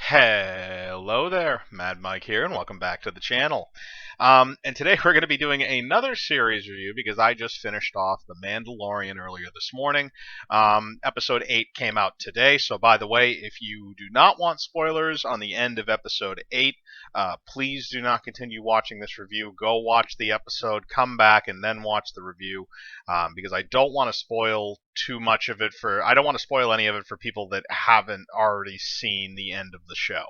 Hello there, Mad Mike here, and welcome back to the channel. And today we're going to be doing another series review because I just finished off The Mandalorian earlier this morning. Episode 8 came out today, so by the way, if you do not want spoilers on the end of Episode 8, please do not continue watching this review. Go watch the episode, come back, and then watch the review, because I don't want to spoil too much of it I don't want to spoil any of it for people that haven't already seen the end of the show.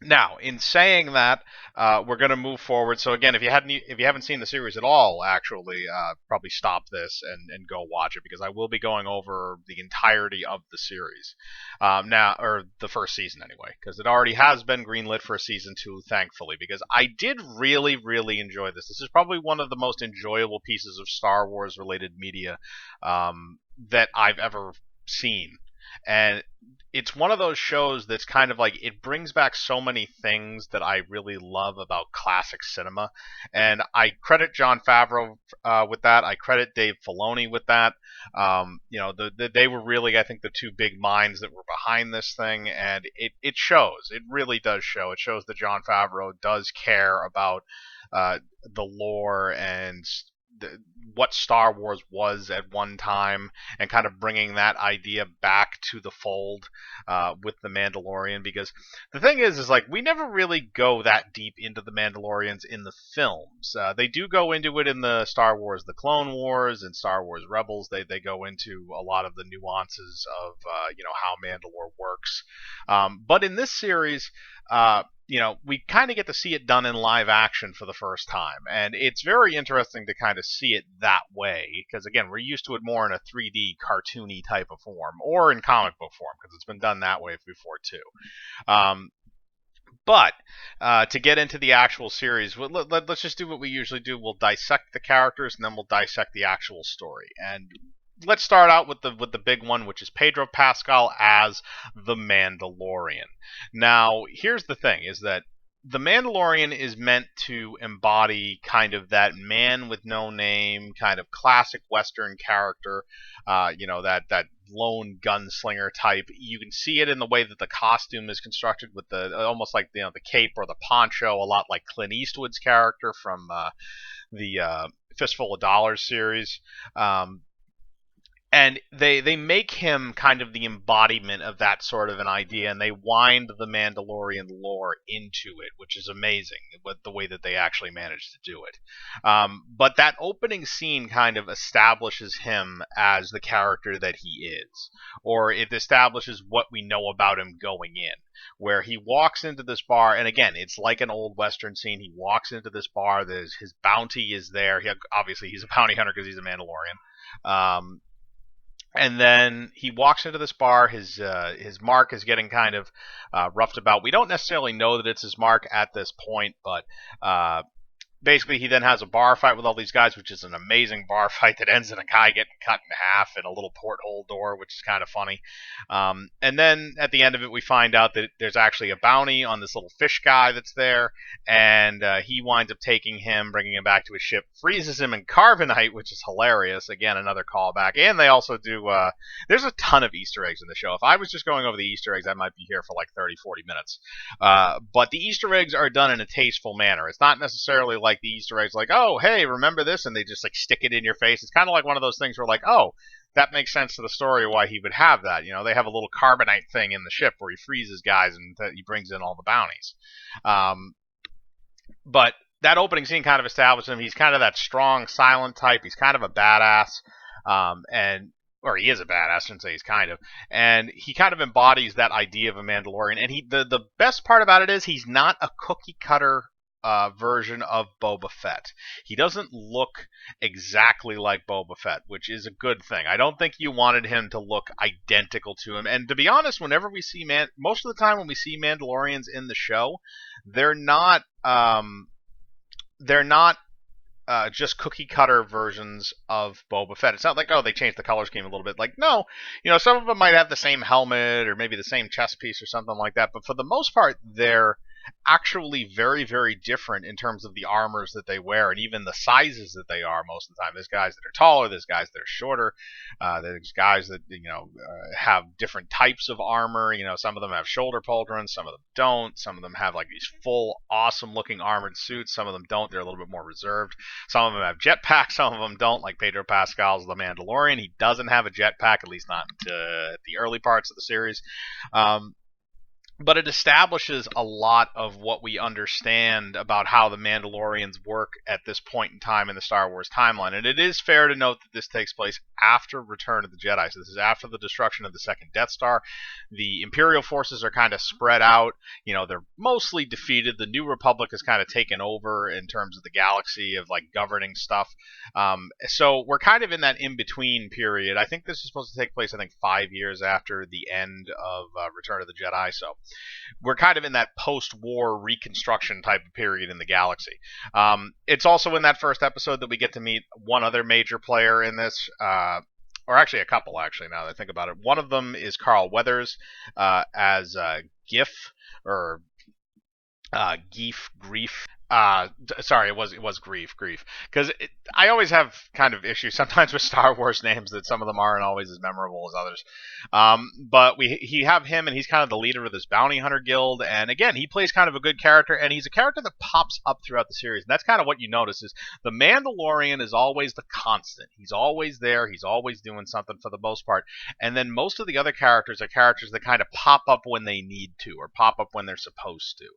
Now, in saying that, we're going to move forward. So again, if you haven't seen the series at all, actually, probably stop this and go watch it because I will be going over the entirety of the series now, or the first season anyway, because it already has been greenlit for a season 2, thankfully. Because I did really, really enjoy this. This is probably one of the most enjoyable pieces of Star Wars related media that I've ever seen. And it's one of those shows that's kind of like, it brings back so many things that I really love about classic cinema. And I credit Jon Favreau with that. I credit Dave Filoni with that. They were really, I think, the two big minds that were behind this thing. And it shows. It really does show. It shows that Jon Favreau does care about the lore and what Star Wars was at one time, and kind of bringing that idea back to the fold with the Mandalorian. Because the thing is like, we never really go that deep into the Mandalorians in the films. They do go into it in the Star Wars: The Clone Wars and Star Wars Rebels. They go into a lot of the nuances of how Mandalore works. But in this series, we kind of get to see it done in live action for the first time. And it's very interesting to kind of see it that way, because, again, we're used to it more in a 3D cartoony type of form, or in comic book form, because it's been done that way before, too. But to get into the actual series, let's just do what we usually do. We'll dissect the characters, and then we'll dissect the actual story. And let's start out with the big one, which is Pedro Pascal as the Mandalorian. Now, here's the thing: is that the Mandalorian is meant to embody kind of that man with no name, kind of classic Western character. That lone gunslinger type. You can see it in the way that the costume is constructed, with the almost like the cape or the poncho, a lot like Clint Eastwood's character from the Fistful of Dollars series. And they make him kind of the embodiment of that sort of an idea, and they wind the Mandalorian lore into it, which is amazing with the way that they actually managed to do it. But that opening scene kind of establishes him as the character that he is, or it establishes what we know about him going in, where he walks into this bar, and again, it's like an old Western scene. He walks into this bar, his bounty is there. Obviously, he's a bounty hunter because he's a Mandalorian. And then he walks into this bar. His mark is getting kind of roughed about. We don't necessarily know that it's his mark at this point, but basically, he then has a bar fight with all these guys, which is an amazing bar fight that ends in a guy getting cut in half and a little porthole door, which is kind of funny. And then at the end of it, we find out that there's actually a bounty on this little fish guy that's there, and he winds up taking him, bringing him back to his ship, freezes him in carbonite, which is hilarious. Again, another callback. And they also do, there's a ton of Easter eggs in the show. If I was just going over the Easter eggs, I might be here for like 30, 40 minutes. But the Easter eggs are done in a tasteful manner. It's not necessarily like the Easter eggs like, oh, hey, remember this? And they just like stick it in your face. It's kind of like one of those things where like, oh, that makes sense to the story why he would have that. They have a little carbonite thing in the ship where he freezes guys and he brings in all the bounties. But that opening scene kind of establishes him. He's kind of that strong, silent type. He's kind of a badass. Or he is a badass, I shouldn't say he's kind of. And he kind of embodies that idea of a Mandalorian. And the best part about it is he's not a cookie cutter version of Boba Fett. He doesn't look exactly like Boba Fett, which is a good thing. I don't think you wanted him to look identical to him. And to be honest, whenever we see most of the time when we see Mandalorians in the show, they're not just cookie cutter versions of Boba Fett. It's not like, oh, they changed the color scheme a little bit. Like, no, some of them might have the same helmet or maybe the same chest piece or something like that. But for the most part, they're actually very, very different in terms of the armors that they wear and even the sizes that they are most of the time. There's guys that are taller, there's guys that are shorter, there's guys that have different types of armor. Some of them have shoulder pauldrons, some of them don't. Some of them have like these full, awesome looking armored suits. Some of them don't. They're a little bit more reserved. Some of them have jetpacks, some of them don't. Like Pedro Pascal's the Mandalorian, he doesn't have a jetpack, at least not at the early parts of the series. But it establishes a lot of what we understand about how the Mandalorians work at this point in time in the Star Wars timeline. And it is fair to note that this takes place after Return of the Jedi. So this is after the destruction of the second Death Star. The Imperial forces are kind of spread out. They're mostly defeated. The New Republic has kind of taken over in terms of the galaxy of like governing stuff. So we're kind of in that in-between period. I think this is supposed to take place, 5 years after the end of Return of the Jedi. So we're kind of in that post-war reconstruction type of period in the galaxy. It's also in that first episode that we get to meet one other major player in this, or actually a couple, actually, now that I think about it. One of them is Carl Weathers as Gif, or Grief. Sorry, it was Grief, because I always have kind of issues sometimes with Star Wars names that some of them aren't always as memorable as others. But he have him, and he's kind of the leader of this bounty hunter guild, and again, he plays kind of a good character, and he's a character that pops up throughout the series, and that's kind of what you notice is the Mandalorian is always the constant. He's always there, he's always doing something for the most part, and then most of the other characters are characters that kind of pop up when they need to, or pop up when they're supposed to.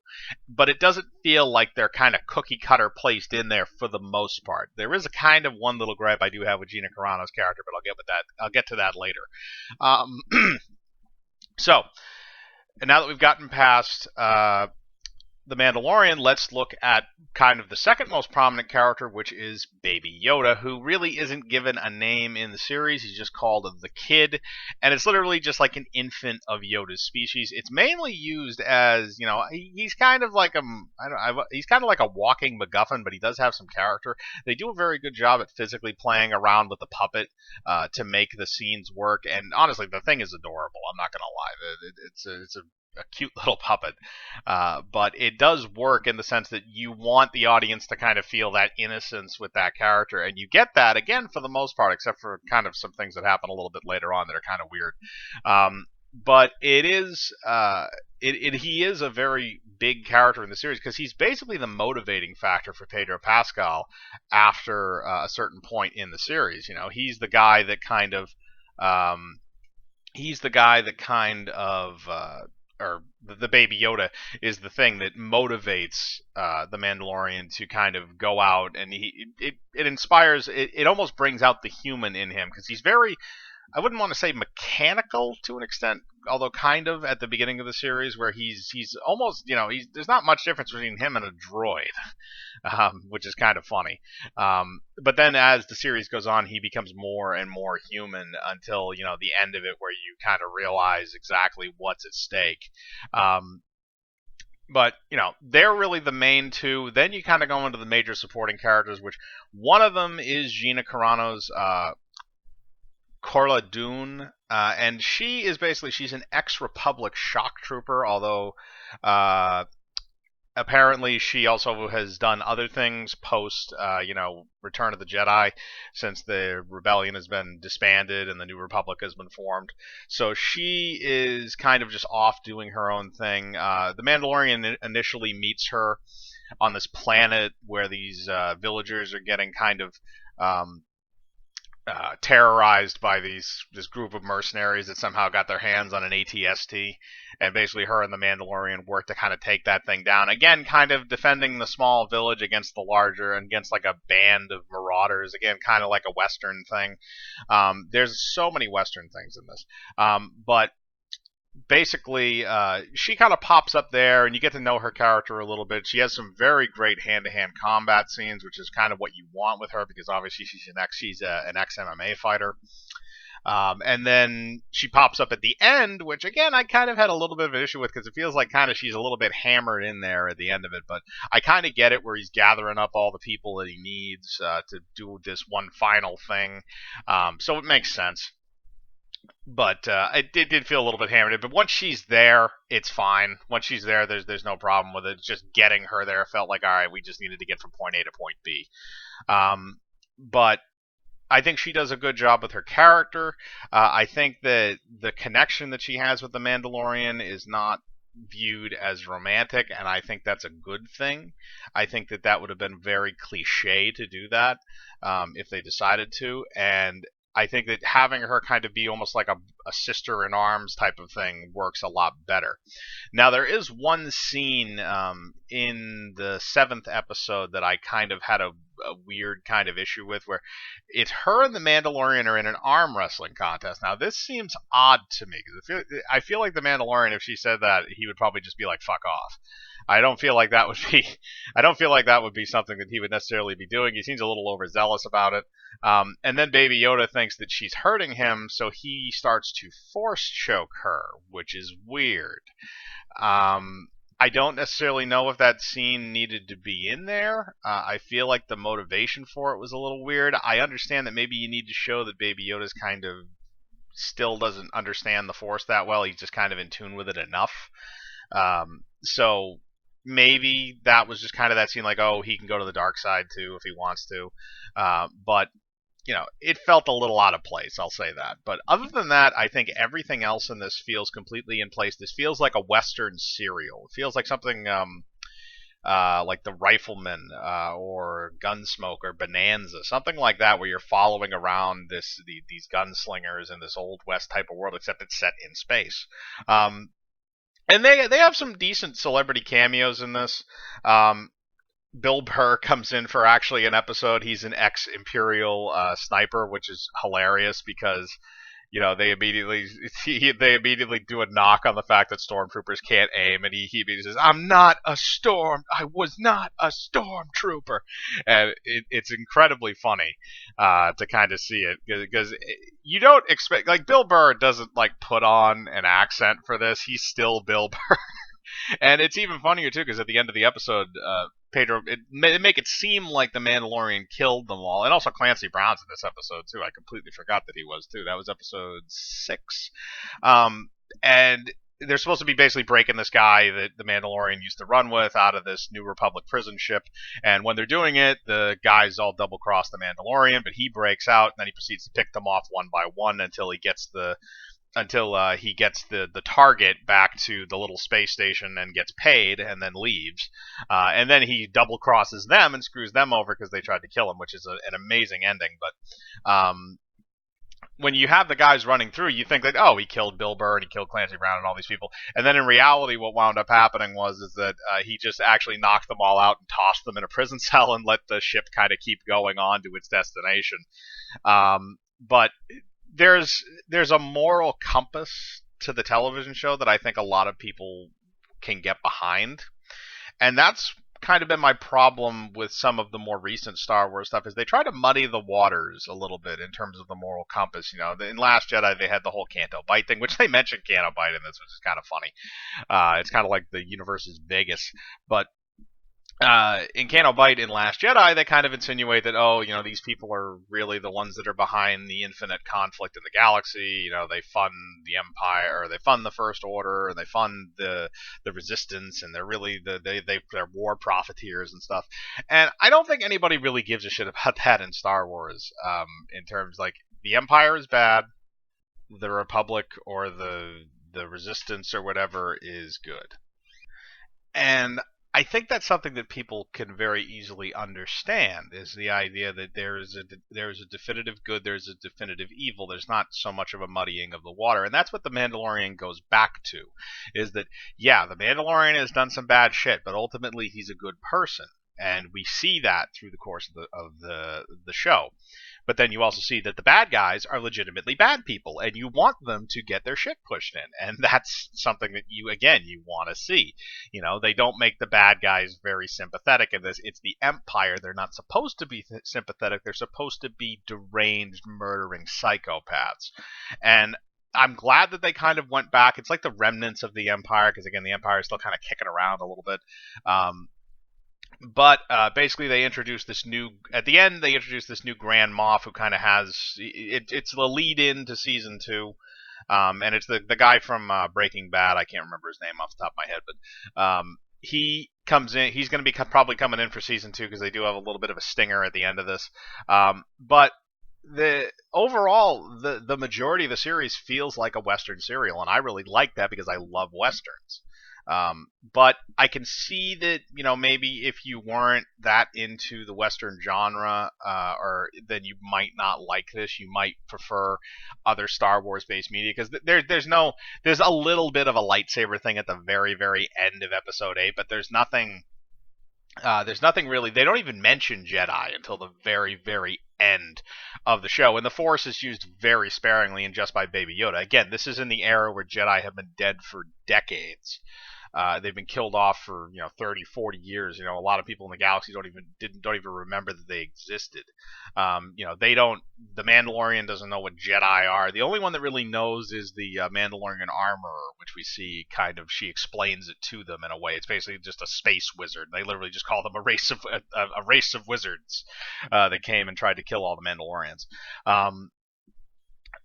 But it doesn't feel like they're kind of cookie cutter placed in there for the most part. There is a kind of one little gripe I do have with Gina Carano's character, but I'll get to that later. So, and now that we've gotten past the Mandalorian, let's look at kind of the second most prominent character, which is Baby Yoda, who really isn't given a name in the series. He's just called the Kid, and it's literally just like an infant of Yoda's species. It's mainly used as, he's kind of like he's kind of like a walking MacGuffin, but he does have some character. They do a very good job at physically playing around with the puppet to make the scenes work, and honestly, the thing is adorable. I'm not gonna lie. It's a cute little puppet, but it does work in the sense that you want the audience to kind of feel that innocence with that character, and you get that again for the most part, except for kind of some things that happen a little bit later on that are kind of weird. But it is he is a very big character in the series because he's basically the motivating factor for Pedro Pascal after a certain point in the series. He's the guy that kind of or the Baby Yoda is the thing that motivates the Mandalorian to kind of go out, and it inspires, it almost brings out the human in him, because he's very, I wouldn't want to say mechanical to an extent, although kind of at the beginning of the series, where he's almost, there's not much difference between him and a droid, which is kind of funny. But then as the series goes on, he becomes more and more human until, the end of it, where you kind of realize exactly what's at stake. But, they're really the main two. Then you kind of go into the major supporting characters, which one of them is Gina Carano's Corla Dune, and she's an ex-Republic shock trooper, although apparently she also has done other things post, Return of the Jedi, since the rebellion has been disbanded and the New Republic has been formed. So she is kind of just off doing her own thing. The Mandalorian initially meets her on this planet where these villagers are getting kind of terrorized by this group of mercenaries that somehow got their hands on an ATST, and basically her and the Mandalorian work to kind of take that thing down. Again, kind of defending the small village against the larger, and against like a band of marauders. Again, kind of like a Western thing. There's so many Western things in this. But basically, she kind of pops up there, and you get to know her character a little bit. She has some very great hand-to-hand combat scenes, which is kind of what you want with her, because obviously she's an ex-MMA fighter. And then she pops up at the end, which again I kind of had a little bit of an issue with, because it feels like kind of she's a little bit hammered in there at the end of it. But I kind of get it, where he's gathering up all the people that he needs to do this one final thing. So it makes sense. But it did feel a little bit hammered. But once she's there, it's fine. Once she's there, there's no problem with it. Just getting her there felt like, all right, we just needed to get from point A to point B. Um, but I think she does a good job with her character. I think that the connection that she has with the Mandalorian is not viewed as romantic, and I think that's a good thing. I think that that would have been very cliche to do that if they decided to, and I think that having her kind of be almost like a sister in arms type of thing works a lot better. Now, there is one scene in the seventh episode that I kind of had a weird kind of issue with, where it's her and the Mandalorian are in an arm wrestling contest. Now, this seems odd to me because I feel like the Mandalorian, if she said that, he would probably just be like, "Fuck off." I don't feel like that would be. I don't feel like that would be something that he would necessarily be doing. He seems a little overzealous about it. And then Baby Yoda thinks that she's hurting him, so he starts to force choke her, which is weird. I don't necessarily know if that scene needed to be in there. I feel like the motivation for it was a little weird. I understand that maybe you need to show that Baby Yoda's kind of still doesn't understand the Force that well. He's just kind of in tune with it enough. So maybe that was just kind of that scene, like, oh, he can go to the dark side too if he wants to. But it felt a little out of place, I'll say that. But other than that, I think everything else in this feels completely in place. This feels like a Western serial. It feels like something like The Rifleman or Gunsmoke or Bonanza, something like that, where you're following around these gunslingers in this old West type of world, except it's set in space. And they have some decent celebrity cameos in this. Bill Burr comes in for actually an episode. He's an ex-Imperial sniper, which is hilarious because they immediately they immediately do a knock on the fact that stormtroopers can't aim, and he immediately says, I was not a stormtrooper," and it's incredibly funny to kind of see it because you don't expect, like, Bill Burr doesn't like put on an accent for this. He's still Bill Burr. And it's even funnier too because at the end of the episode, Pedro, it make it seem like the Mandalorian killed them all, and also Clancy Brown's in this episode too. I completely forgot that he was too. That was episode 6, and they're supposed to be basically breaking this guy that the Mandalorian used to run with out of this New Republic prison ship. And when they're doing it, the guys all double cross the Mandalorian, but he breaks out, and then he proceeds to pick them off one by one until he gets the target back to the little space station and gets paid and then leaves. And then he double crosses them and screws them over because they tried to kill him, which is an amazing ending. But when you have the guys running through, you think that, oh, he killed Bill Burr and he killed Clancy Brown and all these people. And then in reality, what wound up happening was that he just actually knocked them all out and tossed them in a prison cell and let the ship kind of keep going on to its destination. But there's a moral compass to the television show that I think a lot of people can get behind, and that's kind of been my problem with some of the more recent Star Wars stuff, is they try to muddy the waters a little bit in terms of the moral compass. In Last Jedi they had the whole Canto Bight thing, which they mentioned Canto Bight in this, which is kind of funny. It's kind of like the universe is Vegas, but in Canto Bight in Last Jedi, they kind of insinuate that, oh, these people are really the ones that are behind the infinite conflict in the galaxy. They fund the Empire, or they fund the First Order, or they fund the Resistance, and they're really they're war profiteers and stuff. And I don't think anybody really gives a shit about that in Star Wars. In terms, like, the Empire is bad, the Republic or the Resistance or whatever is good. And I think that's something that people can very easily understand, is the idea that there is a definitive good, there's a definitive evil. There's not so much of a muddying of the water, and that's what the Mandalorian goes back to, is that, yeah, the Mandalorian has done some bad shit, but ultimately he's a good person, and we see that through the course of the show. But then you also see that the bad guys are legitimately bad people, and you want them to get their shit pushed in, and that's something that you want to see. They don't make the bad guys very sympathetic in this. It's the Empire. They're not supposed to be sympathetic. They're supposed to be deranged, murdering psychopaths. And I'm glad that they kind of went back. It's like the remnants of the Empire, because again, the Empire is still kind of kicking around a little bit. But basically, they introduced this new. At the end, they introduced this new Grand Moff who kind of has. It's the lead in to season 2. And it's the guy from Breaking Bad. I can't remember his name off the top of my head, but he comes in. He's going to be probably coming in for season 2 because they do have a little bit of a stinger at the end of this. But the overall, the majority of the series feels like a Western serial, and I really like that because I love Westerns. But I can see that, maybe if you weren't that into the Western genre, or then you might not like this. You might prefer other Star Wars based media because there's a little bit of a lightsaber thing at the very, very end of Episode 8, but there's nothing really. They don't even mention Jedi until the very, very end of the show, and the Force is used very sparingly and just by Baby Yoda. Again, this is in the era where Jedi have been dead for decades. They've been killed off for 30, 40 years. A lot of people in the galaxy don't even remember that they existed. They don't. The Mandalorian doesn't know what Jedi are. The only one that really knows is the Mandalorian armorer, which we see kind of. She explains it to them in a way. It's basically just a space wizard. They literally just call them a race of wizards that came and tried to kill all the Mandalorians.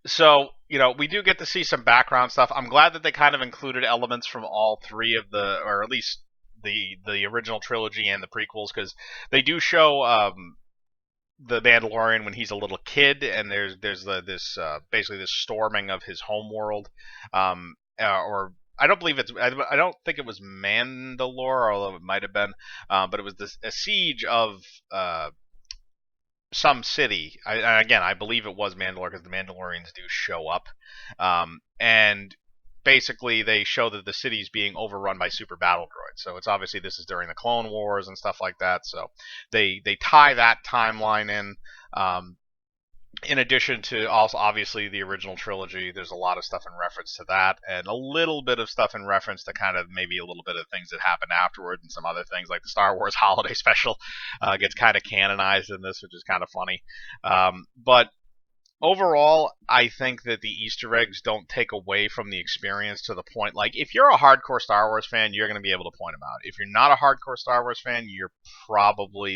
So, we do get to see some background stuff. I'm glad that they kind of included elements from all three of or at least the original trilogy and the prequels, because they do show the Mandalorian when he's a little kid, and there's this basically this storming of his homeworld, or I don't believe I don't think it was Mandalore, although it might have been, but it was a siege of some city. I believe it was Mandalore because the Mandalorians do show up, and basically they show that the city's being overrun by super battle droids. So it's obviously this is during the Clone Wars and stuff like that. So they tie that timeline in. In addition to also obviously the original trilogy, there's a lot of stuff in reference to that, and a little bit of stuff in reference to kind of maybe a little bit of things that happened afterward, and some other things like the Star Wars Holiday Special gets kind of canonized in this, which is kind of funny. But overall, I think that the Easter eggs don't take away from the experience to the point. Like, if you're a hardcore Star Wars fan, you're going to be able to point them out. If you're not a hardcore Star Wars fan,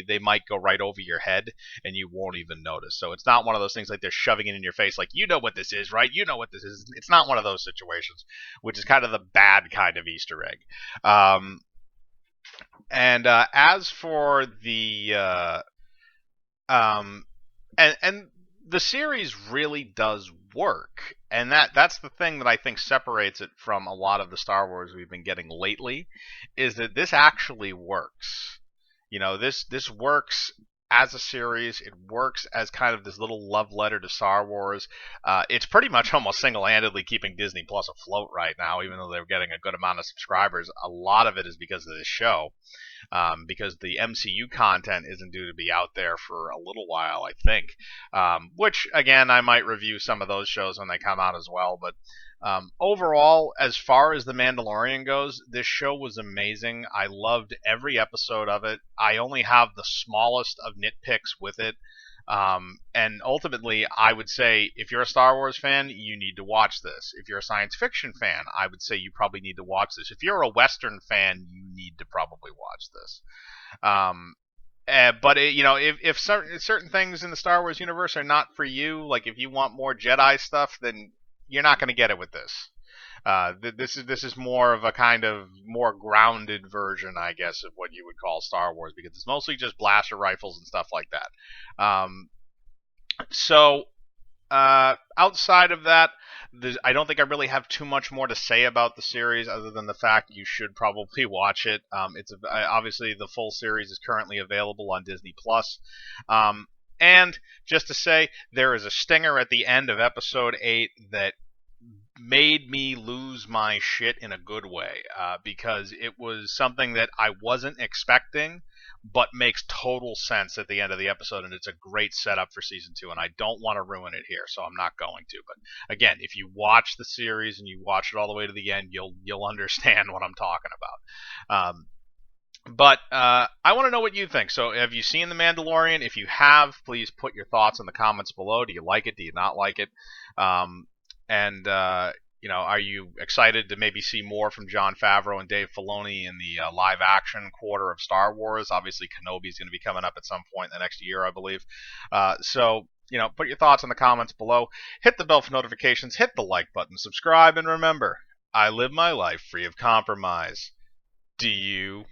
they might go right over your head and you won't even notice. So it's not one of those things like they're shoving it in your face, like, you know what this is, right? You know what this is. It's not one of those situations, which is kind of the bad kind of Easter egg. And as for the and the series really does work, and that's the thing that I think separates it from a lot of the Star Wars we've been getting lately, is that this actually works. This works as a series. It works as kind of this little love letter to Star Wars. It's pretty much almost single-handedly keeping Disney Plus afloat right now, even though they're getting a good amount of subscribers. A lot of it is because of this show. Because the MCU content isn't due to be out there for a little while, I think. Which, again, I might review some of those shows when they come out as well. But overall, as far as The Mandalorian goes, this show was amazing. I loved every episode of it. I only have the smallest of nitpicks with it. And ultimately, I would say if you're a Star Wars fan, you need to watch this. If you're a science fiction fan, I would say you probably need to watch this. If you're a Western fan, you need to probably watch this. But if certain things in the Star Wars universe are not for you, like if you want more Jedi stuff, then you're not going to get it with this. This is more of a kind of more grounded version, I guess, of what you would call Star Wars, because it's mostly just blaster rifles and stuff like that. So outside of that, I don't think I really have too much more to say about the series, other than the fact you should probably watch it. Obviously the full series is currently available on Disney Plus. And just to say, there is a stinger at the end of Episode 8 that made me lose my shit in a good way, because it was something that I wasn't expecting, but makes total sense at the end of the episode, and it's a great setup for season 2, and I don't want to ruin it here, so I'm not going to. But again, if you watch the series and you watch it all the way to the end, you'll understand what I'm talking about. But I want to know what you think. So have you seen The Mandalorian? If you have, please put your thoughts in the comments below. Do you like it? Do you not like it? And are you excited to maybe see more from Jon Favreau and Dave Filoni in the live-action quarter of Star Wars? Obviously, Kenobi is going to be coming up at some point in the next year, I believe. So put your thoughts in the comments below. Hit the bell for notifications. Hit the like button. Subscribe, and remember, I live my life free of compromise. Do you?